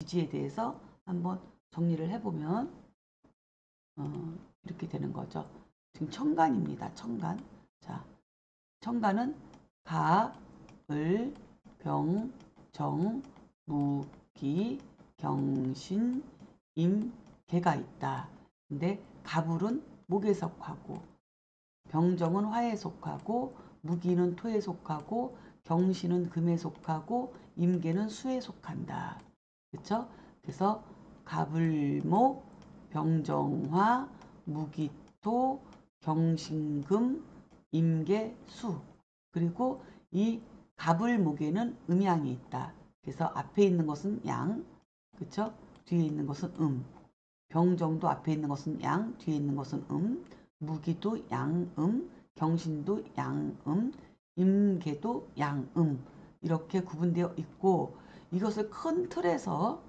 지지에 대해서 한번 정리를 해보면 이렇게 되는 거죠. 지금 천간입니다. 천간. 자, 천간은 가, 을, 병, 정, 무, 기, 경신, 임, 개가 있다. 근데 가불은 목에 속하고 병정은 화에 속하고 무기는 토에 속하고 경신은 금에 속하고 임계는 수에 속한다. 그렇죠? 그래서 가불목, 병정화, 무기토, 경신금, 임계수. 그리고 이 가불목에는 음양이 있다. 그래서 앞에 있는 것은 양, 그렇죠? 뒤에 있는 것은 병정도 앞에 있는 것은 양, 뒤에 있는 것은 무기도 양음, 경신도 양음, 임계도 양음. 이렇게 구분되어 있고, 이것을 큰 틀에서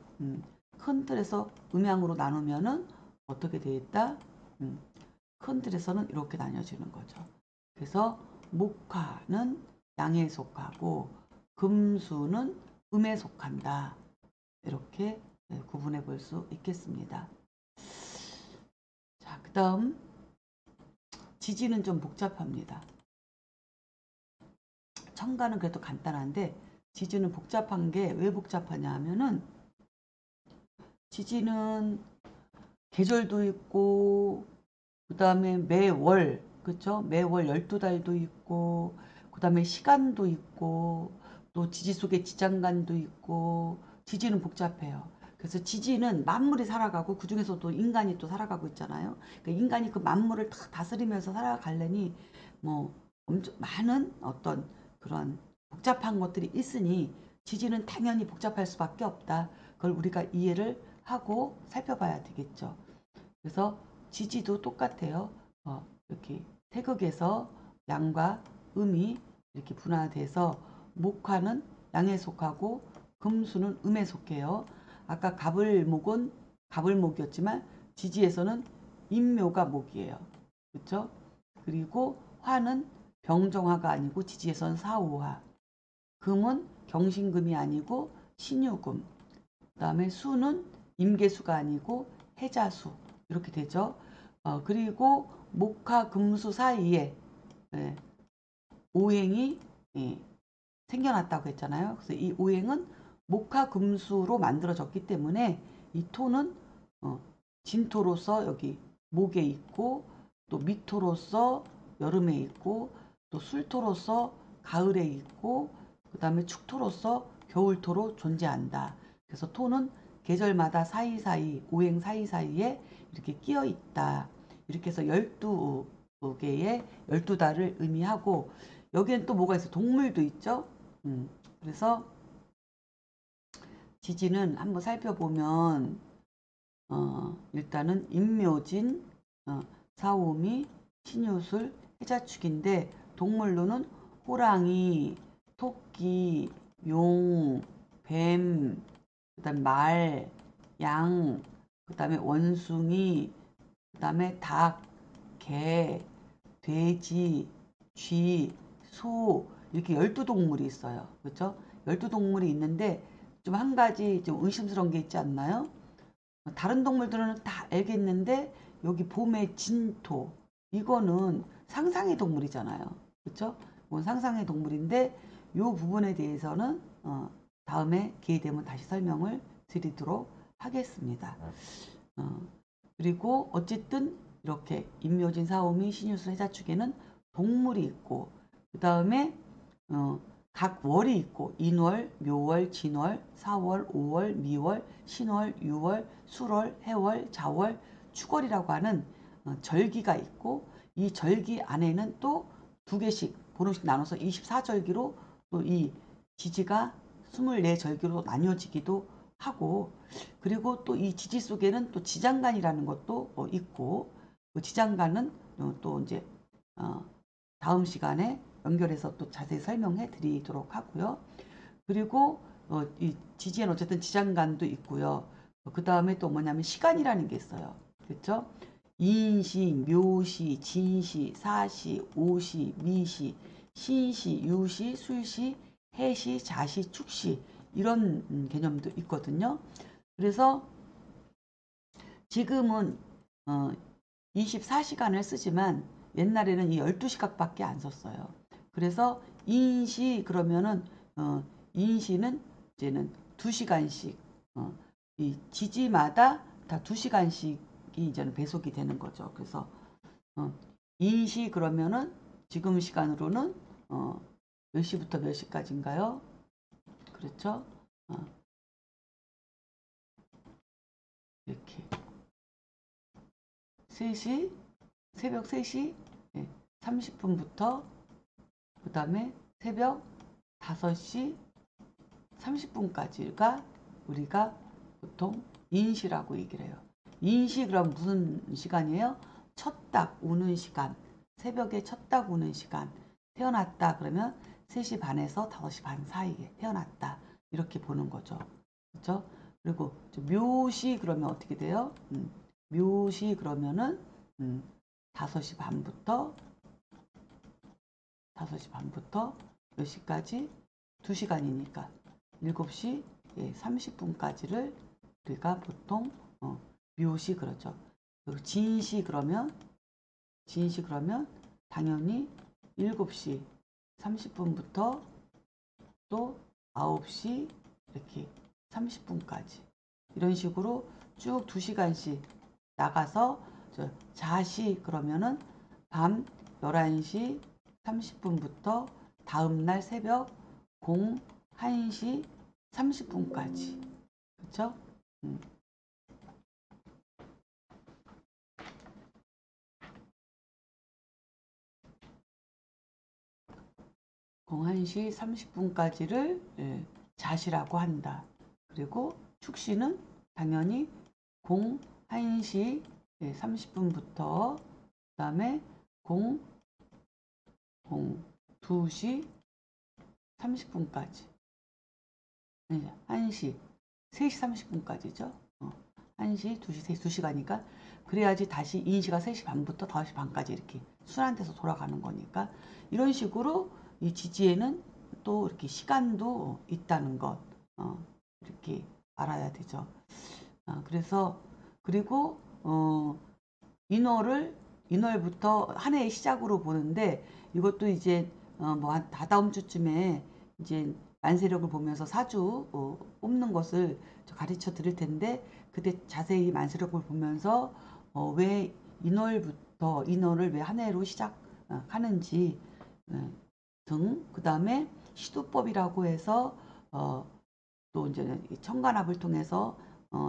음양으로 나누면은 어떻게 되어 있다? 큰 틀에서는 이렇게 나뉘어지는 거죠. 그래서 목화는 양에 속하고 금수는 음에 속한다. 이렇게 구분해 볼 수 있겠습니다. 자, 그 다음 지지는 좀 복잡합니다. 천간은 그래도 간단한데 지지는 복잡한 게 왜 복잡하냐 하면은 지지는 계절도 있고 그 다음에 매월, 그쵸? 매월 12달도 있고 그 다음에 시간도 있고 또 지지 속에 지장간도 있고 지지는 복잡해요. 그래서 지지는 만물이 살아가고 그 중에서도 인간이 또 살아가고 있잖아요. 그러니까 인간이 그 만물을 다 다스리면서 살아가려니 뭐 엄청 많은 어떤 그런 복잡한 것들이 있으니 지지는 당연히 복잡할 수밖에 없다. 그걸 우리가 이해를 하고 살펴봐야 되겠죠. 그래서 지지도 똑같아요. 이렇게 태극에서 양과 음이 이렇게 분화돼서 목화는 양에 속하고 금수는 음에 속해요. 아까 가불목은 가불목이었지만 지지에서는 임묘가 목이에요. 그렇죠? 그리고 화는 병정화가 아니고 지지에서는 사오화. 금은 경신금이 아니고 신유금. 그 다음에 수는 임계수가 아니고 해자수. 이렇게 되죠. 그리고 목화 금수 사이에 예, 오행이 예, 생겨났다고 했잖아요. 그래서 이 오행은 목화 금수로 만들어졌기 때문에 이 토는 진토로서 여기 목에 있고 또 미토로서 여름에 있고 또 술토로서 가을에 있고 그 다음에 축토로서 겨울토로 존재한다. 그래서 토는 계절마다 사이사이 오행 사이사이에 이렇게 끼어 있다. 이렇게 해서 12개의 12달을 의미하고 여기엔 또 뭐가 있어? 동물도 있죠. 그래서 지지는 한번 살펴보면 일단은 임묘진, 사오미, 신유술, 해자축인데 동물로는 호랑이, 토끼, 용, 뱀, 그다음 말, 양, 그다음에 원숭이, 그다음에 닭, 개, 돼지, 쥐, 소 이렇게 12동물이 있어요. 그렇죠? 12동물이 있는데 좀 한 가지 좀 의심스러운 게 있지 않나요? 다른 동물들은 다 알겠는데 여기 봄의 진토 이거는 상상의 동물이잖아요. 그렇죠? 이건 상상의 동물인데 이 부분에 대해서는 다음에 기회 되면 다시 설명을 드리도록 하겠습니다. 어, 그리고 어쨌든 이렇게 임묘진, 사오미, 신유술, 해자축에는 동물이 있고 그 다음에 각 월이 있고 인월, 묘월, 진월, 사월, 오월, 미월, 신월, 유월, 술월, 해월, 자월, 축월이라고 하는 절기가 있고 이 절기 안에는 또 두 개씩 보름씩 나눠서 24절기로 또 이 지지가 24절기로 나뉘어지기도 하고 그리고 또 이 지지 속에는 또 지장간이라는 것도 있고 그 지장간은 또 이제 다음 시간에 연결해서 또 자세히 설명해 드리도록 하고요. 그리고 이 지지에는 어쨌든 지장간도 있고요. 그 다음에 또 뭐냐면 시간이라는 게 있어요. 그렇죠? 인시, 묘시, 진시, 사시, 오시, 미시, 신시, 유시, 술시, 해시, 자시, 축시 이런 개념도 있거든요. 그래서 지금은 24시간을 쓰지만 옛날에는 이 12시각밖에 안 썼어요. 그래서 인시 그러면은 인시는 이제는 2시간씩 이 지지마다 다 2시간씩이 이제는 배속이 되는 거죠. 그래서 인시 그러면은 지금 시간으로는 몇 시부터 몇 시까지인가요? 그렇죠? 이렇게 3시 새벽 3시 30분부터 그 다음에 새벽 5시 30분까지가 우리가 보통 인시라고 얘기를 해요. 인시 그럼 무슨 시간이에요? 첫 딱 오는 시간, 새벽에 첫 딱 오는 시간. 태어났다 그러면 3시 반에서 5시 반 사이에 태어났다. 이렇게 보는 거죠. 그렇죠? 그리고 묘시 그러면 어떻게 돼요? 묘시 그러면은 5시 반부터 5시 반부터 몇 시까지? 2시간이니까 7시 30분까지를 우리가 보통 묘시 그러죠. 그리고 진시 그러면 당연히 7시 30분부터 또 9시 이렇게 30분까지 이런 식으로 쭉 2시간씩 나가서 자시 그러면은 밤 11시 30분부터 다음날 새벽 01시 30분까지 그쵸? 01시 30분까지를 자시라고 한다. 그리고 축시는 당연히 01시 30분부터 그 다음에 2시 30분까지 1시 3시 30분까지죠. 1시 2시 3시 2시가니까 그래야지 다시 인시가 3시 반부터 5시 반까지 이렇게 순환돼서 돌아가는 거니까 이런 식으로 이 지지에는 또 이렇게 시간도 있다는 것 이렇게 알아야 되죠. 그래서 그리고 인월부터 한 해의 시작으로 보는데 이것도 이제 뭐 한 다다음 주쯤에 이제 만세력을 보면서 사주 뽑는 것을 가르쳐 드릴 텐데 그때 자세히 만세력을 보면서 왜 인월을 왜 한 해로 시작하는지 등 그다음에 시도법이라고 해서 또 이제 천간합을 통해서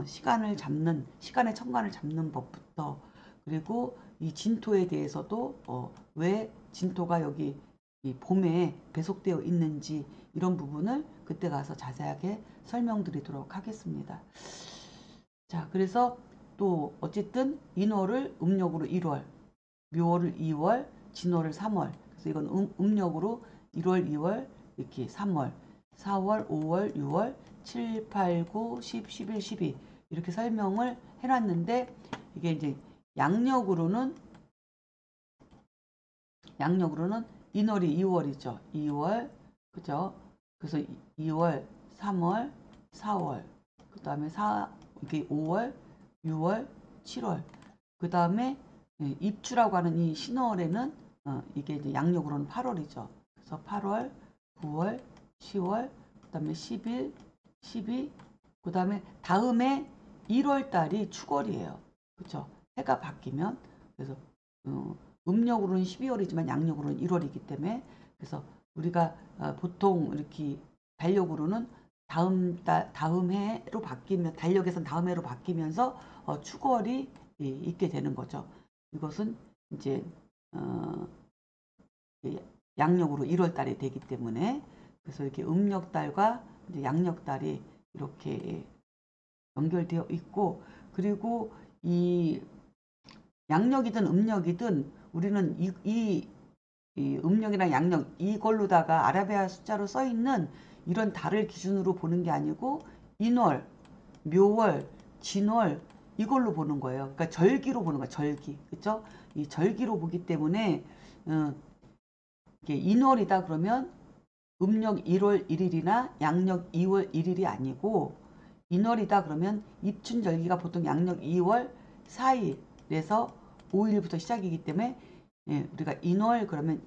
시간의 천간을 잡는 법부터 그리고 이 진토에 대해서도 왜 진토가 여기 이 봄에 배속되어 있는지 이런 부분을 그때 가서 자세하게 설명드리도록 하겠습니다. 자, 그래서 또 어쨌든 인월을 음력으로 1월, 묘월을 2월, 진월을 3월. 그래서 이건 음력으로 1월, 2월, 이렇게 3월, 4월, 5월, 6월, 7, 8, 9, 10, 11, 12 이렇게 설명을 해놨는데 이게 이제 양력으로는 인월이 2월이죠. 2월 그죠? 그래서 2월, 3월, 4월 그 다음에 이게 5월, 6월, 7월 그 다음에 입추라고 하는 이 신월에는 이게 이제 양력으로는 8월이죠. 그래서 8월, 9월, 10월, 그 다음에 11, 12, 그 다음에 다음에 1월 달이 축월이에요. 그렇죠? 해가 바뀌면 그래서 음력으로는 12월이지만 양력으로는 1월이기 때문에 그래서 우리가 보통 이렇게 달력으로는 다음 해로 바뀌면 달력에선 다음 해로 바뀌면서 축월이 있게 되는 거죠. 이것은 이제 양력으로 1월 달이 되기 때문에 그래서 이렇게 음력 달과 이제 양력 달이 이렇게 연결되어 있고 그리고 이 양력이든 음력이든 우리는 이 음력이랑 양력 이걸로다가 아라비아 숫자로 써 있는 이런 달을 기준으로 보는 게 아니고 인월, 묘월, 진월 이걸로 보는 거예요. 그러니까 절기로 보는 거예요. 절기. 그렇죠? 이 절기로 보기 때문에 이게 인월이다 그러면 음력 1월 1일이나 양력 2월 1일이 아니고 인월이다 그러면 입춘절기가 보통 양력 2월 4일에서 5일부터 시작이기 때문에 예, 우리가 인월 그러면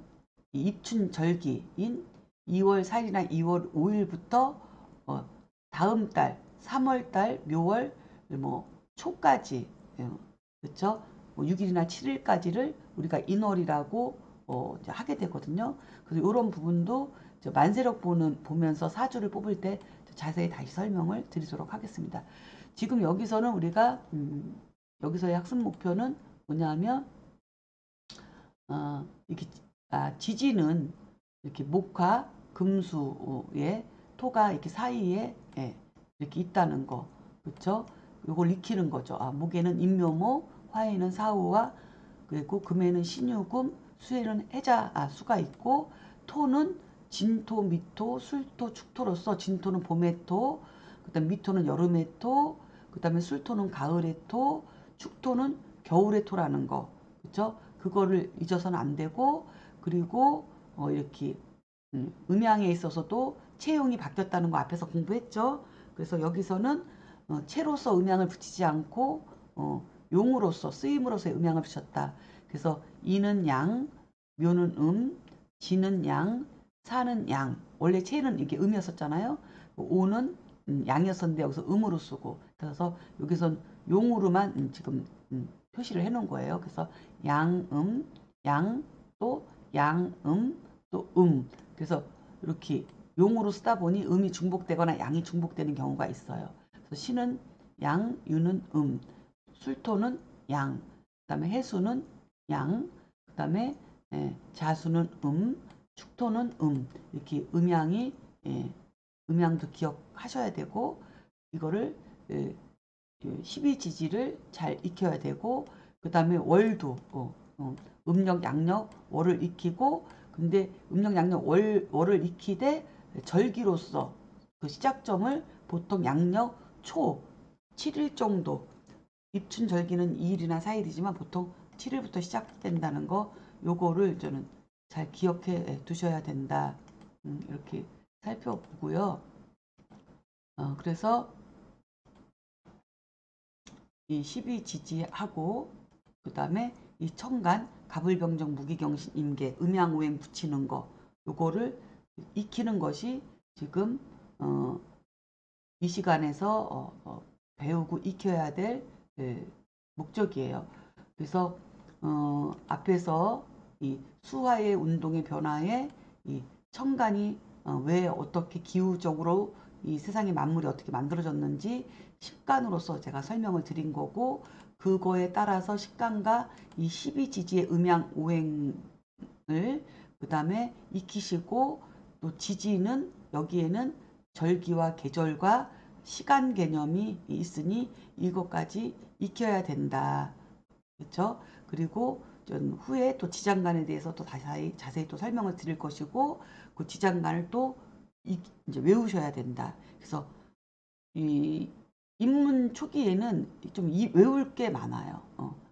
입춘절기인 2월 4일이나 2월 5일부터 다음 달 3월 달 묘월 뭐 초까지 예, 그렇죠? 뭐 6일이나 7일까지를 우리가 인월이라고 하게 되거든요. 그래서 이런 부분도 만세력 보면서 사주를 뽑을 때 자세히 다시 설명을 드리도록 하겠습니다. 지금 여기서는 우리가 여기서의 학습 목표는 뭐냐면 이렇게 지지는 이렇게 목화 금수의 토가 이렇게 사이에 예, 이렇게 있다는 거 그렇죠? 이걸 익히는 거죠. 목에는 임묘목, 화에는 사우와 그리고 금에는 신유금, 수에는 해자 수가 있고 토는 진토, 미토, 술토, 축토로서 진토는 봄의 토, 그다음 미토는 여름의 토, 그다음에 술토는 가을의 토, 축토는 겨울의 토라는 거, 그렇죠? 그거를 잊어서는 안 되고 그리고 이렇게 음양에 있어서도 체용이 바뀌었다는 거 앞에서 공부했죠. 그래서 여기서는 체로서 음양을 붙이지 않고 용으로서 쓰임으로서의 음양을 붙였다. 그래서 이는 양, 묘는 지는 양, 사는 양. 원래 체는 이게 음이었었잖아요. 오는 양이었었는데 여기서 음으로 쓰고 그래서 여기선 용으로만 지금 표시를 해놓은 거예요. 그래서 양음, 양, 또 양음, 또 그래서 이렇게 용으로 쓰다 보니 음이 중복되거나 양이 중복되는 경우가 있어요. 그래서 신은 양, 유는 술토는 양, 그 다음에 해수는 양, 그 다음에 자수는 축토는 이렇게 음양이 음양도 기억하셔야 되고 이거를 12지지를 잘 익혀야 되고 그 다음에 월도 음력 양력 월을 익히고 근데 음력 양력 월을 익히되 절기로서 그 시작점을 보통 양력 초 7일 정도 입춘절기는 2일이나 4일이지만 보통 7일부터 시작된다는 거 요거를 저는 잘 기억해 두셔야 된다 이렇게 살펴보고요. 그래서 이 12지지하고 그 다음에 이 청간 가불병정 무기경신 임계 음양오행 붙이는 거 요거를 익히는 것이 지금 이 시간에서 배우고 익혀야 될 목적이에요. 그래서 앞에서 이 수화의 운동의 변화에 이 청간이 왜 어떻게 기후적으로 이 세상의 만물이 어떻게 만들어졌는지 식간으로서 제가 설명을 드린 거고 그거에 따라서 식간과 이 12지지의 음양 오행을 그 다음에 익히시고 또 지지는 여기에는 절기와 계절과 시간 개념이 있으니 이것까지 익혀야 된다. 그렇죠? 그리고 후에 또 지장간에 대해서 또 자세히 또 설명을 드릴 것이고 그 지장간을 또 이제 외우셔야 된다. 그래서 이 입문 초기에는 좀 외울 게 많아요.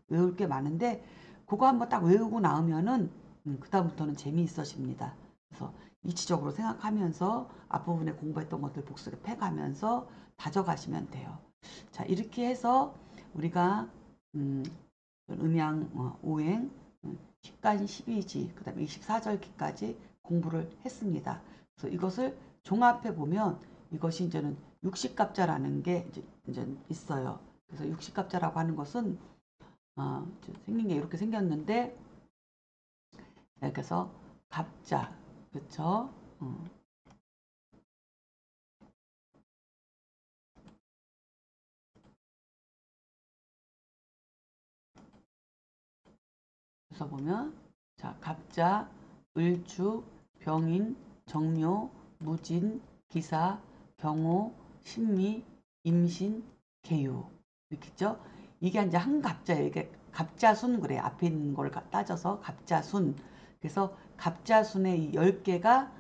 외울 게 많은데 그거 한번 딱 외우고 나오면은 그다음부터는 재미있어집니다. 그래서 이치적으로 생각하면서 앞부분에 공부했던 것들 복습해 가면서 다져가시면 돼요. 자 이렇게 해서 우리가 음양 오행 식간 12지 그 다음에 24절기까지 공부를 했습니다. 그래서 이것을 종합해 보면 이것이 이제는 육식갑자라는 게 이제 있어요. 그래서 육식갑자라고 하는 것은 생긴 게 이렇게 생겼는데 그래서 갑자 그쵸? 그래서 보면 자 갑자, 을주, 병인, 정묘, 무진, 기사, 경호, 신미, 임신, 계유 이렇게 있죠. 이게 이제 한 갑자예요. 이게 갑자순 그래. 앞에 있는 걸 따져서 갑자순. 그래서 갑자순의 이 10개가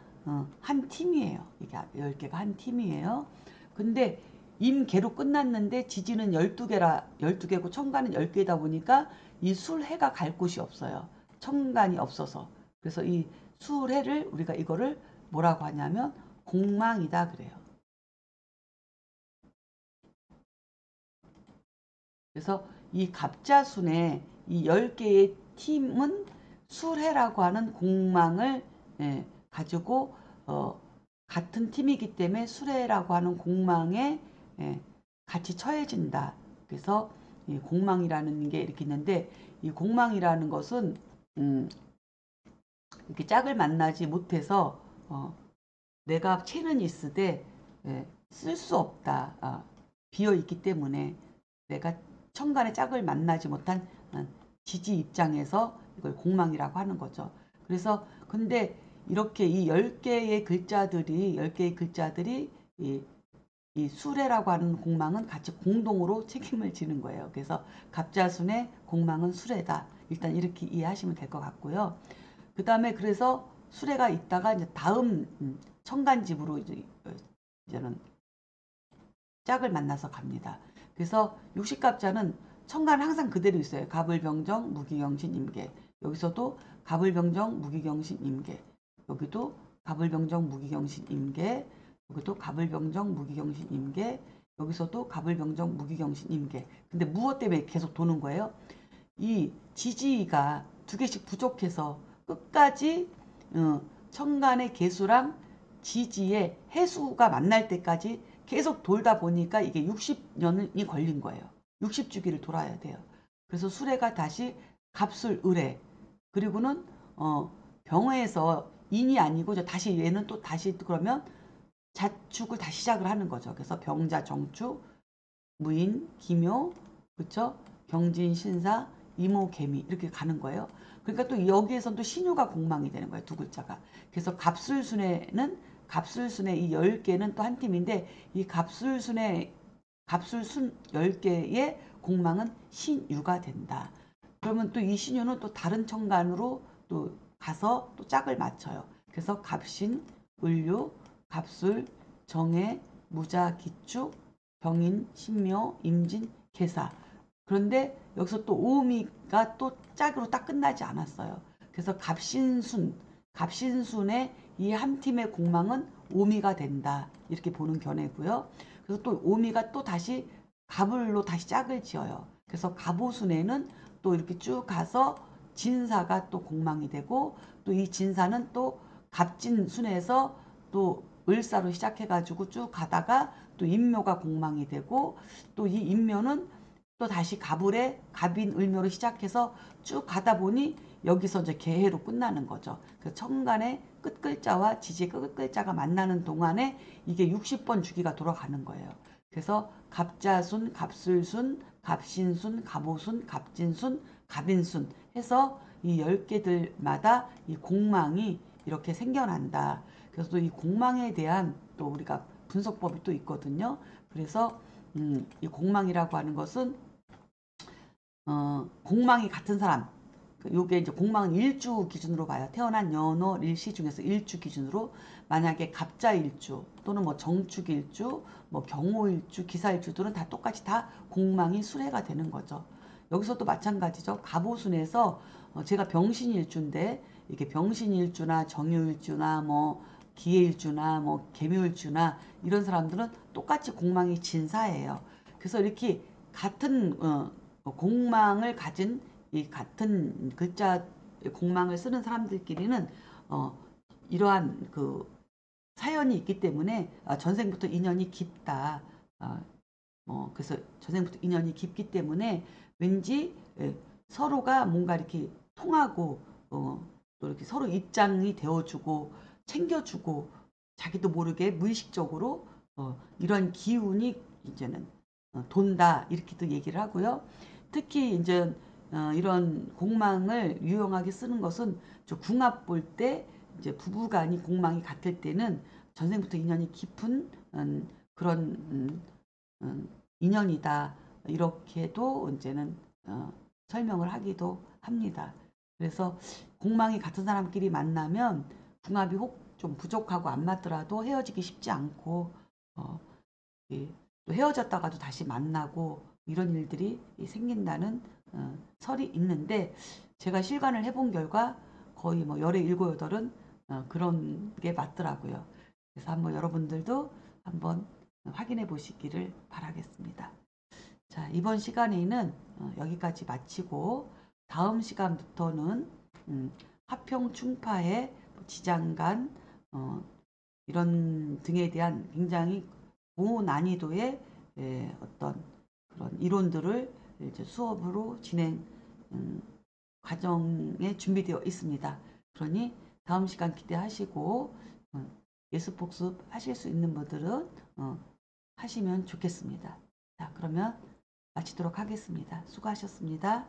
한 팀이에요. 이게 10개가 한 팀이에요. 근데 임계로 끝났는데 지지는 12개고 청간은 10개다 보니까 이 술해가 갈 곳이 없어요. 청간이 없어서. 그래서 이 술해를 우리가 이거를 뭐라고 하냐면 공망이다 그래요. 그래서 이 갑자순의 이 10개의 팀은 술해라고 하는 공망을 가지고 같은 팀이기 때문에 술해라고 하는 공망에 같이 처해진다. 그래서 이 공망이라는 게 이렇게 있는데 이 공망이라는 것은 이렇게 짝을 만나지 못해서 내가 채는 있으되 쓸 수 없다. 비어 있기 때문에 내가 천간의 짝을 만나지 못한 지지 입장에서 이걸 공망이라고 하는 거죠. 그래서 근데 이렇게 이 10개의 글자들이 이 수레라고 하는 공망은 같이 공동으로 책임을 지는 거예요. 그래서 갑자순의 공망은 수레다. 일단 이렇게 이해하시면 될 것 같고요. 그 다음에 그래서 수레가 있다가 이제 다음 천간집으로 이제는 짝을 만나서 갑니다. 그래서 육식갑자는 천간 항상 그대로 있어요. 갑을병정, 무기경신, 임계. 여기서도 갑을병정, 무기경신, 임계. 여기도 갑을병정, 무기경신, 임계. 여기도 갑을병정, 무기경신, 임계. 여기서도 갑을병정, 무기경신, 임계. 근데 무엇 때문에 계속 도는 거예요? 이 지지가 두 개씩 부족해서 끝까지 천간의 개수랑 지지의 해수가 만날 때까지 계속 돌다 보니까 이게 60년이 걸린 거예요. 60주기를 돌아야 돼요. 그래서 수레가 다시 갑술 을해 그리고는 병에서 인이 아니고 다시 얘는 또 다시 그러면 자축을 다시 시작을 하는 거죠. 그래서 병자 정축 무인 기묘 그쵸 경진 신사 이모 개미 이렇게 가는 거예요. 그러니까 또 여기에선 또 신유가 공망이 되는 거예요. 두 글자가. 그래서 갑술순에는 갑술순의 이 10개는 또 한 팀인데 이 갑술순 10개의 공망은 신유가 된다. 그러면 또 이 신유는 또 다른 천간으로 또 가서 또 짝을 맞춰요. 그래서 갑신, 을류, 갑술, 정해, 무자, 기축, 병인, 신묘, 임진, 계사. 그런데 여기서 또 오미가 또 짝으로 딱 끝나지 않았어요. 그래서 갑신순의 이 한 팀의 공망은 오미가 된다. 이렇게 보는 견해고요. 그래서 또 오미가 또 다시 갑을로 다시 짝을 지어요. 그래서 갑오순에는 또 이렇게 쭉 가서 진사가 또 공망이 되고 또 이 진사는 또 갑진순에서 또 을사로 시작해가지고 쭉 가다가 또 인묘가 공망이 되고 또 이 인묘는 또 다시 갑을에 갑인 을묘로 시작해서 쭉 가다 보니 여기서 이제 개해로 끝나는 거죠. 그 천간의 끝글자와 지지의 끝글자가 만나는 동안에 이게 60번 주기가 돌아가는 거예요. 그래서 갑자순, 갑술순, 갑신순, 갑오순, 갑진순, 갑인순 해서 이 10개들마다 이 공망이 이렇게 생겨난다. 그래서 또 이 공망에 대한 또 우리가 분석법이 또 있거든요. 그래서 이 공망이라고 하는 것은 공망이 같은 사람 요게 이제 공망은 일주 기준으로 봐요. 태어난 연월 일시 중에서 일주 기준으로 만약에 갑자일주 또는 뭐 정축일주 뭐 경호일주 기사일주들은 다 똑같이 다 공망이 수레가 되는 거죠. 여기서도 마찬가지죠. 갑오순에서 제가 병신일주인데 이게 병신일주나 정유일주나 뭐 기해일주나 뭐 개묘일주나 이런 사람들은 똑같이 공망이 진사예요. 그래서 이렇게 같은 공망을 가진 이 같은 글자 공망을 쓰는 사람들끼리는 이러한 그 사연이 있기 때문에 전생부터 인연이 깊다. 그래서 전생부터 인연이 깊기 때문에 왠지 서로가 뭔가 이렇게 통하고 또 이렇게 서로 입장이 되어주고 챙겨주고 자기도 모르게 무의식적으로 이런 기운이 이제는 돈다 이렇게도 얘기를 하고요. 특히 이제 이런 공망을 유용하게 쓰는 것은 궁합 볼 때 이제 부부간이 공망이 같을 때는 전생부터 인연이 깊은 그런 인연이다 이렇게도 이제는 설명을 하기도 합니다. 그래서 공망이 같은 사람끼리 만나면 궁합이 혹 좀 부족하고 안 맞더라도 헤어지기 쉽지 않고 또 헤어졌다가도 다시 만나고 이런 일들이 생긴다는 설이 있는데 제가 실관을 해본 결과 거의 뭐 열의 일곱 여덟은 그런 게 맞더라고요. 그래서 한번 여러분들도 한번 확인해 보시기를 바라겠습니다. 자, 이번 시간에는 여기까지 마치고 다음 시간부터는 화평 충파의 지장간 이런 등에 대한 굉장히 고난이도의 어떤 그런 이론들을 이제 수업으로 진행 과정에 준비되어 있습니다. 그러니 다음 시간 기대하시고 예습 복습 하실 수 있는 분들은 하시면 좋겠습니다. 자, 그러면 마치도록 하겠습니다. 수고하셨습니다.